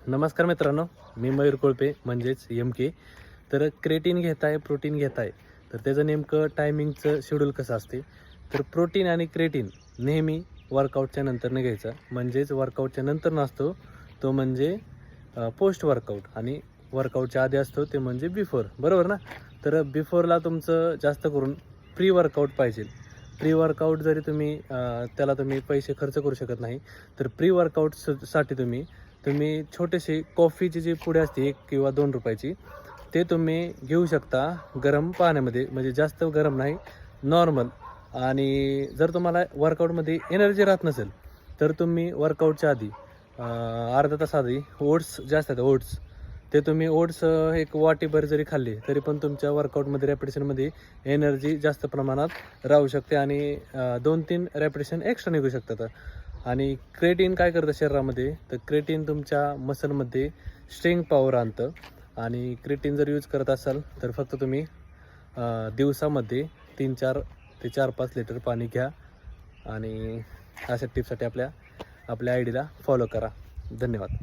नमस्कार मित्रांनो, मी मयूर कोळपे म्हणजेच MK. तर क्रेटीन घेताय, प्रोटीन घेताय, तर त्याचं नेमकं टायमिंगचं शेड्यूल कसं असते. तर प्रोटीन आणि क्रेटीन नेहमी वर्कआउटच्या नंतरनं घ्यायचा, म्हणजेच वर्कआउटच्या नंतर नसतो तो म्हणजे पोस्ट वर्कआउट, आणि वर्कआउटच्या आधी असतो ते म्हणजे बिफोर, बरोबर ना. तर बिफोरला तुमचं जास्त करून प्री वर्कआउट पाहिजे. प्री वर्कआउट जरी तुम्ही त्याला तुम्ही पैसे खर्च करू शकत नाही, तर प्री वर्कआउटसाठी तुम्ही छोटेसे कॉफीची जी पुडी असते 1 किंवा 2 रुपयाची, ते तुम्ही घेऊ शकता गरम पाण्यामध्ये, म्हणजे जास्त गरम नाही, नॉर्मल. आणि जर तुम्हाला वर्कआउटमध्ये एनर्जी राहत नसेल तर तुम्ही वर्कआउटच्या आधी अर्धा तास आधी ओट्स जे असतात ओट्स, ते तुम्ही ओट्स एक वाटीभर जरी खाल्ली तरी पण तुमच्या वर्कआउटमध्ये रॅपिटेशनमध्ये एनर्जी जास्त प्रमाणात राहू शकते आणि 2-3 रॅपिटेशन एक्स्ट्रा निघू शकतात. आणि क्रेटीन काय करतं शरीरामध्ये, तर क्रेटीन तुमच्या मसलमध्ये स्ट्रेंथ पॉवर आणतं. आणि क्रेटीन जर यूज करत असाल तर फक्त तुम्ही दिवसामध्ये 3-4 ते 4-5 लिटर पाणी घ्या. आणि अशा टिप्ससाठी आपल्या आय डीला फॉलो करा. धन्यवाद.